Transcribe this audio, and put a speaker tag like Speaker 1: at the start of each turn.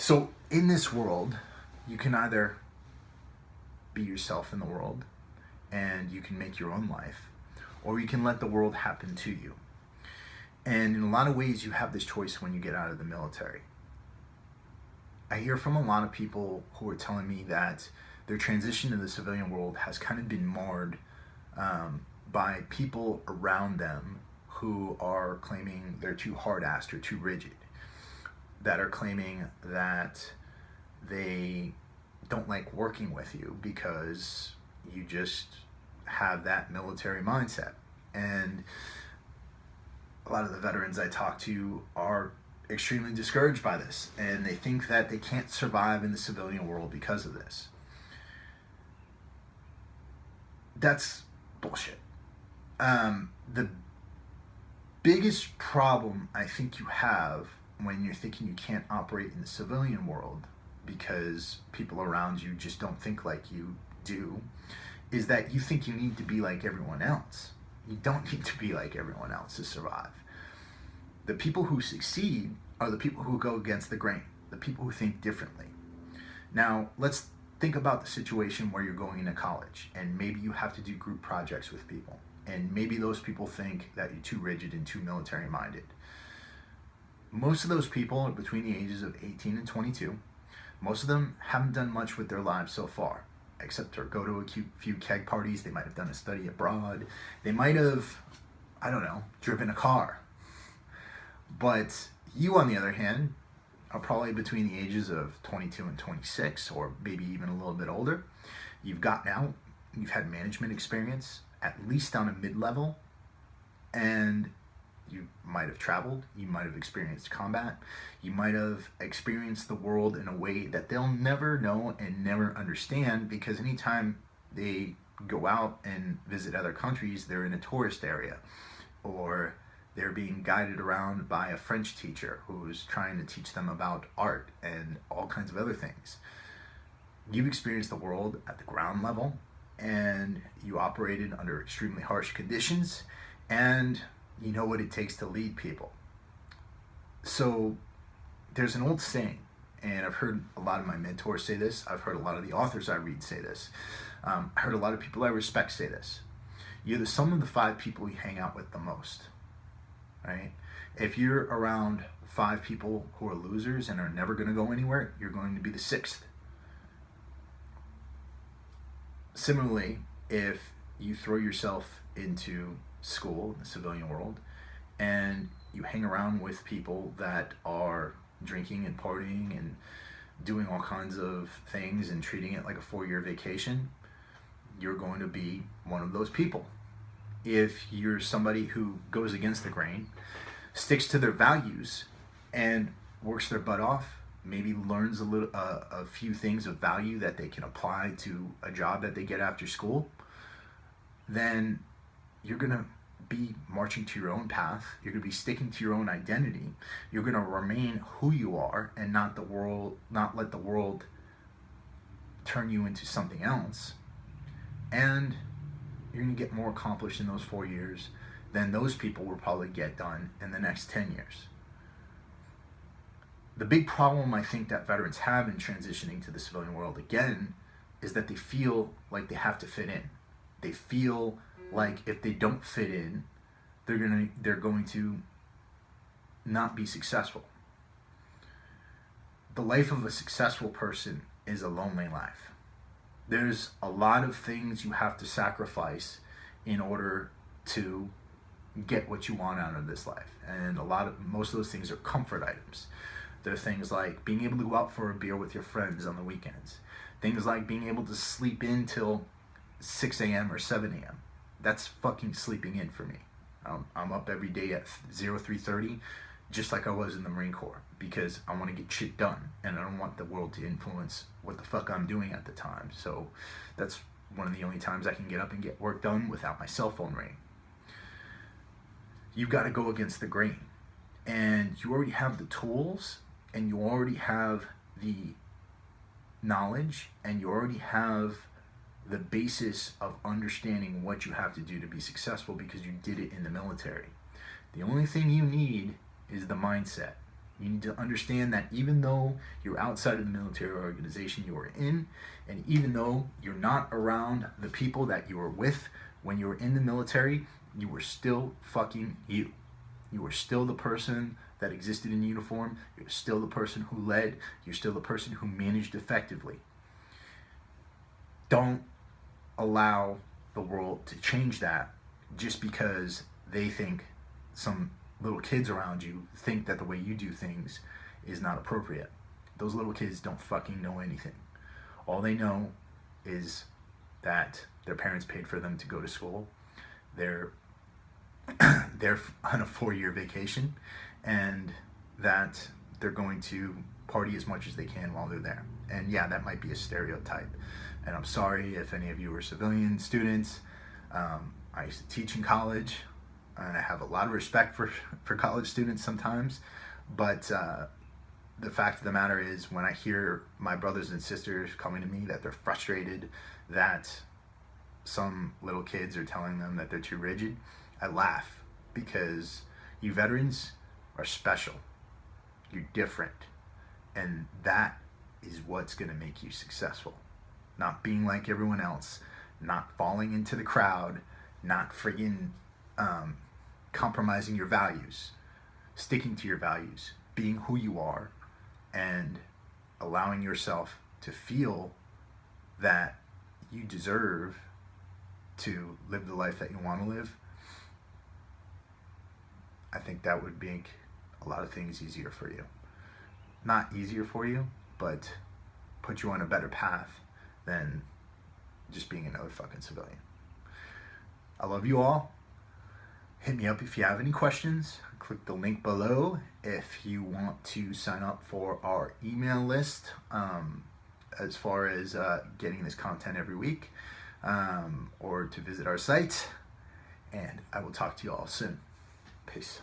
Speaker 1: So in this world, you can either be yourself in the world and you can make your own life, or you can let the world happen to you. And in a lot of ways, you have this choice when you get out of the military. I hear from a lot of people who are telling me that their transition to the civilian world has kind of been marred by people around them who are claiming they're too hard-assed or too rigid, that are claiming that they don't like working with you because you just have that military mindset. And a lot of the veterans I talk to are extremely discouraged by this, and they think that they can't survive in the civilian world because of this. That's bullshit. The biggest problem I think you have when you're thinking you can't operate in the civilian world because people around you just don't think like you do is that you think you need to be like everyone else. You don't need to be like everyone else to survive. The people who succeed are the people who go against the grain, the people who think differently. Now, let's think about the situation where you're going into college and maybe you have to do group projects with people. And maybe those people think that you're too rigid and too military minded. Most of those people are between the ages of 18 and 22. Most of them haven't done much with their lives so far, except to go to a few keg parties. They might have done a study abroad. They might have, I don't know, driven a car. But you, on the other hand, are probably between the ages of 22 and 26, or maybe even a little bit older. You've gotten out, you've had management experience, at least on a mid-level, and you might have traveled, you might have experienced combat, you might have experienced the world in a way that they'll never know and never understand, because anytime they go out and visit other countries, they're in a tourist area, or they're being guided around by a French teacher who's trying to teach them about art and all kinds of other things. You've experienced the world at the ground level, and you operated under extremely harsh conditions, and you know what it takes to lead people. So there's an old saying, and I've heard a lot of my mentors say this, I've heard a lot of the authors I read say this, I heard a lot of people I respect say this: you're the sum of the 5 people you hang out with the most, right? If you're around 5 people who are losers and are never going to go anywhere, you're going to be the 6th. Similarly, if you throw yourself into school, the civilian world, and you hang around with people that are drinking and partying and doing all kinds of things and treating it like a 4-year vacation, you're going to be one of those people. If you're somebody who goes against the grain, sticks to their values, and works their butt off, maybe learns a few things of value that they can apply to a job that they get after school, then you're going to be marching to your own path. You're going to be sticking to your own identity. You're going to remain who you are and not let the world turn you into something else. And you're going to get more accomplished in those 4 years than those people will probably get done in the next 10 years. The big problem I think that veterans have in transitioning to the civilian world again is that they feel like they have to fit in. They feel like if they don't fit in, they're going to not be successful. The life of a successful person is a lonely life. There's a lot of things you have to sacrifice in order to get what you want out of this life. And most of those things are comfort items. There are things like being able to go out for a beer with your friends on the weekends. Things like being able to sleep in till 6 a.m. or 7 a.m. That's fucking sleeping in for me. I'm up every day at 03:30, just like I was in the Marine Corps, because I want to get shit done, and I don't want the world to influence what the fuck I'm doing at the time. So that's one of the only times I can get up and get work done without my cell phone ringing. You've got to go against the grain, and you already have the tools, and you already have the knowledge, and you already have the basis of understanding what you have to do to be successful because you did it in the military. The only thing you need is the mindset. You need to understand that even though you're outside of the military organization you are in, and even though you're not around the people that you were with when you were in the military, you were still fucking you. You were still the person that existed in uniform. You're still the person who led. You're still the person who managed effectively. Don't allow the world to change that just because they think some little kids around you think that the way you do things is not appropriate. Those little kids don't fucking know anything. All they know is that their parents paid for them to go to school. They're on a 4-year vacation, and that they're going to party as much as they can while they're there. And yeah, that might be a stereotype. And I'm sorry if any of you are civilian students. I used to teach in college, and I have a lot of respect for college students sometimes. But the fact of the matter is, when I hear my brothers and sisters coming to me that they're frustrated that some little kids are telling them that they're too rigid, I laugh, because you veterans are special. You're different. And that is what's going to make you successful. Not being like everyone else, not falling into the crowd, not friggin' compromising your values, sticking to your values, being who you are, and allowing yourself to feel that you deserve to live the life that you want to live. I think that would make a lot of things easier for you. Not easier for you, but put you on a better path than just being another fucking civilian. I love you all. Hit me up if you have any questions. Click the link below if you want to sign up for our email list as far as getting this content every week, or to visit our site. And I will talk to you all soon. Peace.